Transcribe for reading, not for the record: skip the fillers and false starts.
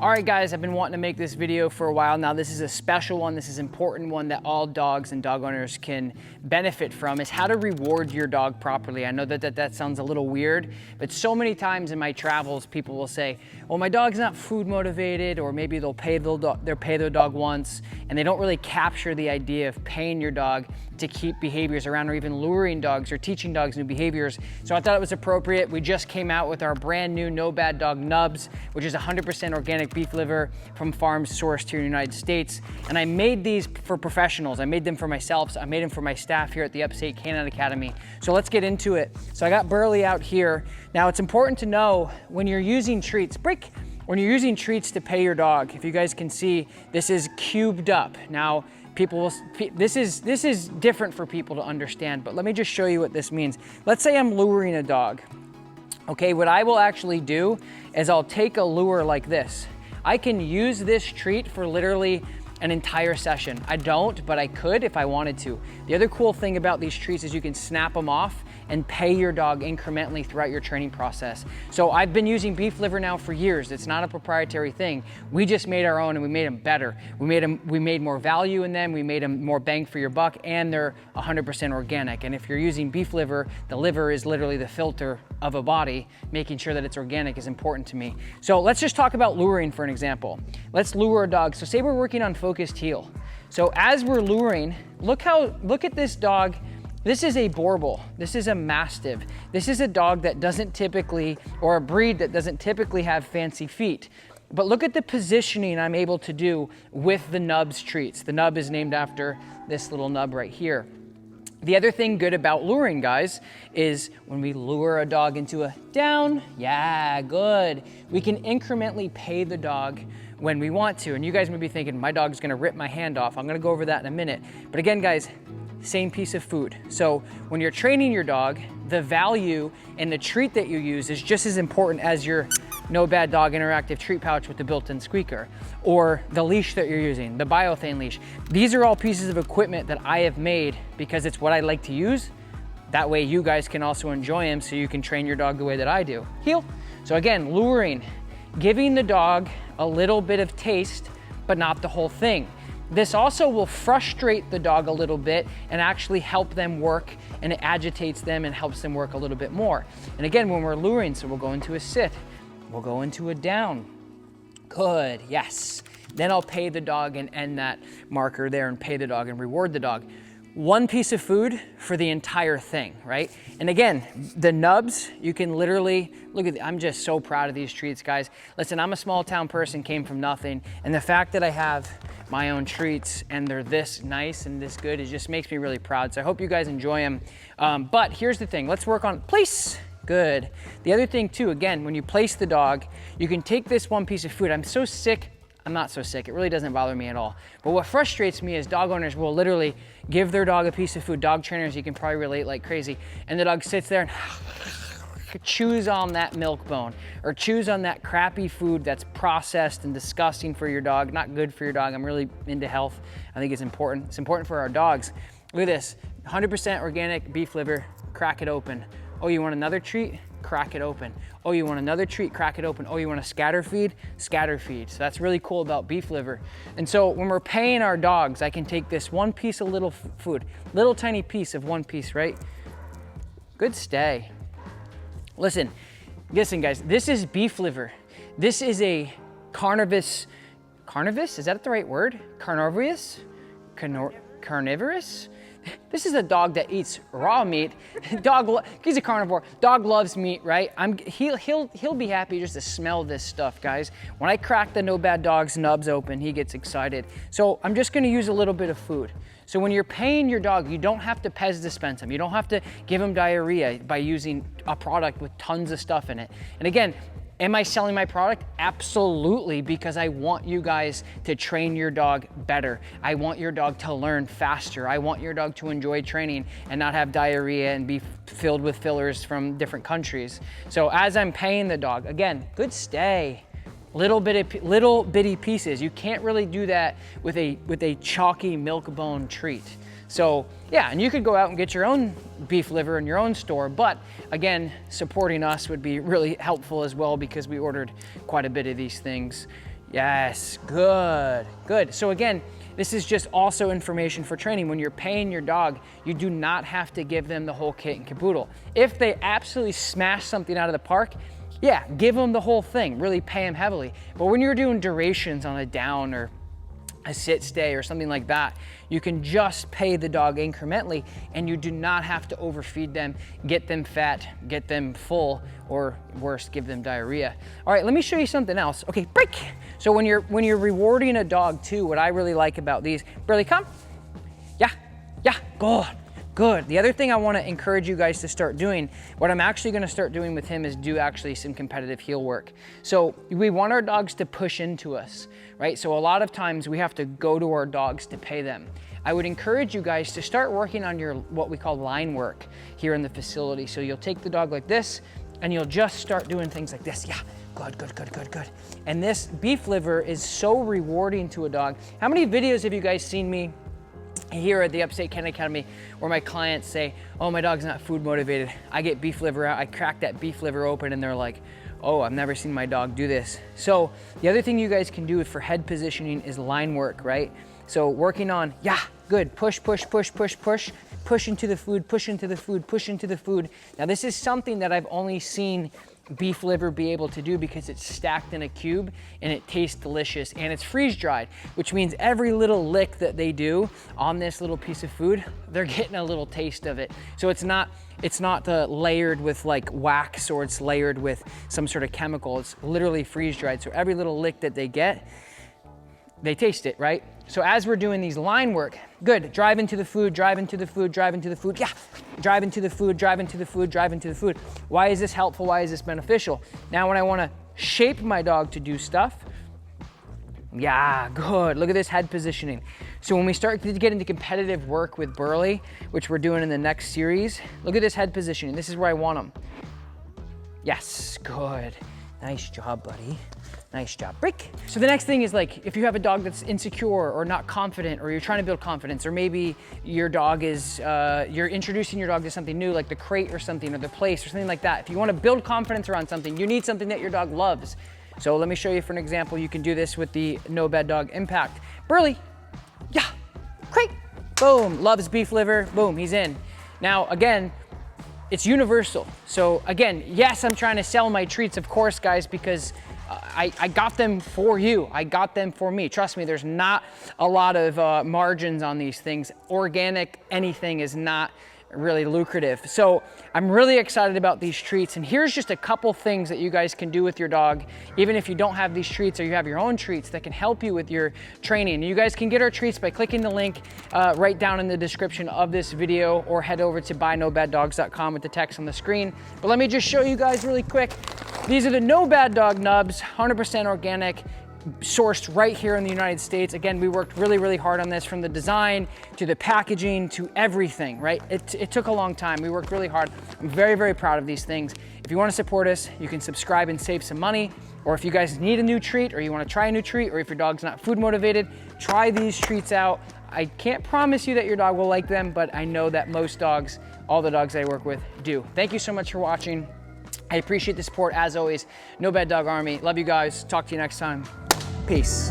All right, guys, I've been wanting to make this video for a while now. This is a special one. This is an important one that all dogs and dog owners can benefit from, is how to reward your dog properly. I know that sounds a little weird, but so many times in my travels, people will say, well, my dog's not food motivated, or maybe they'll pay their dog once, and they don't really capture the idea of paying your dog to keep behaviors around, or even luring dogs or teaching dogs new behaviors. So I thought it was appropriate. We just came out with our brand new No Bad Dog Nubs, which is 100% organic beef liver from farms sourced here in the United States. And I made these for professionals. I made them for myself. I made them for my staff here at the Upstate Canine Academy. So let's get into it. So I got Burley out here. Now it's important to know when you're using treats, when you're using treats to pay your dog, if you guys can see, this is cubed up. Now, this is different for people to understand, but let me just show you what this means. Let's say I'm luring a dog. Okay, what I will actually do is I'll take a lure like this. I can use this treat for literally an entire session. I don't, but I could if I wanted to. The other cool thing about these treats is you can snap them off and pay your dog incrementally throughout your training process. So I've been using beef liver now for years. It's not a proprietary thing. We just made our own and we made them better. We made more value in them. We made them more bang for your buck, and they're 100% organic. And if you're using beef liver, the liver is literally the filter of a body. Making sure that it's organic is important to me. So let's just talk about luring for an example. Let's lure a dog. So say we're working on focused heel. So as we're luring, look at this dog. This is a Borbal. This is a Mastiff. This is a dog that doesn't typically, or a breed that doesn't typically have fancy feet. But look at the positioning I'm able to do with the Nubs treats. The nub is named after this little nub right here. The other thing good about luring, guys, is when we lure a dog into a down, yeah, good. We can incrementally pay the dog when we want to. And you guys may be thinking, my dog's gonna rip my hand off. I'm gonna go over that in a minute. But again, guys, same piece of food. So when you're training your dog, the value and the treat that you use is just as important as your No Bad Dog interactive treat pouch with the built-in squeaker, or the leash that you're using, the Biothane leash. These are all pieces of equipment that I have made because it's what I like to use. That way you guys can also enjoy them, so you can train your dog the way that I do. Heel. So again, luring, giving the dog a little bit of taste, but not the whole thing. This also will frustrate the dog a little bit and actually help them work, and it agitates them and helps them work a little bit more. And again, when we're luring, so we'll go into a sit, we'll go into a down. Good, yes. Then I'll pay the dog and end that marker there and pay the dog and reward the dog. One piece of food for the entire thing, right? And again, the nubs, you can literally, look at, I'm just so proud of these treats, guys. Listen, I'm a small town person, came from nothing. And the fact that I have my own treats and they're this nice and this good, it just makes me really proud. So I hope you guys enjoy them. But here's the thing, let's work on place. Good. The other thing too, again, when you place the dog, you can take this one piece of food. I'm so sick. I'm not so sick, it really doesn't bother me at all. But what frustrates me is dog owners will literally give their dog a piece of food. Dog trainers, you can probably relate like crazy. And the dog sits there and chews on that milk bone, or chews on that crappy food that's processed and disgusting for your dog, not good for your dog. I'm really into health. I think it's important. It's important for our dogs. Look at this, 100% organic beef liver, crack it open. Oh, you want another treat? Crack it open. Oh, you want another treat? Crack it open. Oh, you want a scatter feed? Scatter feed. So that's really cool about beef liver. And so when we're paying our dogs, I can take this one piece of little food, little tiny piece of one piece, right? Good stay. Listen guys, this is beef liver. This is a carnivorous, is that the right word? Carnivorous? Carnivorous? This is a dog that eats raw meat. He's a carnivore. Dog loves meat, right? He'll be happy just to smell this stuff, guys. When I crack the No Bad Dog's nubs open, he gets excited. So I'm just gonna use a little bit of food. So when you're paying your dog, you don't have to Pez dispense him. You don't have to give him diarrhea by using a product with tons of stuff in it. And again, am I selling my product? Absolutely, because I want you guys to train your dog better. I want your dog to learn faster. I want your dog to enjoy training and not have diarrhea and be filled with fillers from different countries. So as I'm paying the dog, again, good stay. Little bitty pieces. You can't really do that with a chalky milk bone treat. So yeah, and you could go out and get your own beef liver in your own store, but again, supporting us would be really helpful as well, because we ordered quite a bit of these things. Yes, good, good. So again, this is just also information for training. When you're paying your dog, you do not have to give them the whole kit and caboodle. If they absolutely smash something out of the park, yeah, give them the whole thing, really pay them heavily. But when you're doing durations on a down or a sit stay or something like that, you can just pay the dog incrementally, and you do not have to overfeed them, get them fat, get them full, or worse, give them diarrhea. All right, let me show you something else. Okay, break. So when you're rewarding a dog too, what I really like about these, Burley, come. Yeah, good. Good. The other thing I want to encourage you guys to start doing, what I'm actually going to start doing with him is do actually some competitive heel work. So we want our dogs to push into us, right? So a lot of times we have to go to our dogs to pay them. I would encourage you guys to start working on your what we call line work here in the facility. So you'll take the dog like this and you'll just start doing things like this. Yeah, good, good, good, good, good. And this beef liver is so rewarding to a dog. How many videos have you guys seen me here at the Upstate Kennel Academy where my clients say, oh, my dog's not food motivated. I get beef liver out, I crack that beef liver open and they're like, oh, I've never seen my dog do this. So the other thing you guys can do for head positioning is line work, right? So working on, yeah, good, push, push, push, push, push, push into the food, push into the food, push into the food. Now this is something that I've only seen beef liver be able to do because it's stacked in a cube and it tastes delicious and it's freeze dried, which means every little lick that they do on this little piece of food, they're getting a little taste of it. So it's not layered with like wax or it's layered with some sort of chemical. It's literally freeze dried. So every little lick that they get, they taste it, right? So as we're doing these line work, good, drive into the food, drive into the food, drive into the food, yeah, drive into the food, drive into the food, drive into the food. Why is this helpful? Why is this beneficial? Now when I wanna shape my dog to do stuff, yeah, good, look at this head positioning. So when we start to get into competitive work with Burley, which we're doing in the next series, look at this head positioning. This is where I want him. Yes, good, nice job, buddy. Nice job, break. So the next thing is like, if you have a dog that's insecure or not confident, or you're trying to build confidence, or maybe your dog is, you're introducing your dog to something new, like the crate or something, or the place or something like that. If you wanna build confidence around something, you need something that your dog loves. So let me show you for an example. You can do this with the No Bad Dog Impact. Burley, yeah, crate, boom, loves beef liver, boom, he's in. Now again, it's universal. So again, yes, I'm trying to sell my treats, of course, guys, because I got them for you. I got them for me. Trust me, there's not a lot of margins on these things. Organic anything is not really lucrative. So I'm really excited about these treats. And here's just a couple things that you guys can do with your dog, even if you don't have these treats or you have your own treats that can help you with your training. You guys can get our treats by clicking the link right down in the description of this video, or head over to buynobaddogs.com with the text on the screen. But let me just show you guys really quick. These are the No Bad Dog nubs, 100% organic, sourced right here in the United States. Again, we worked really, really hard on this, from the design to the packaging to everything, right? It took a long time. We worked really hard. I'm very, very proud of these things. If you want to support us, you can subscribe and save some money. Or if you guys need a new treat, or you want to try a new treat, or if your dog's not food motivated, try these treats out. I can't promise you that your dog will like them, but I know that most dogs, all the dogs I work with, do. Thank you so much for watching. I appreciate the support as always. No Bad Dog Army. Love you guys. Talk to you next time. Peace.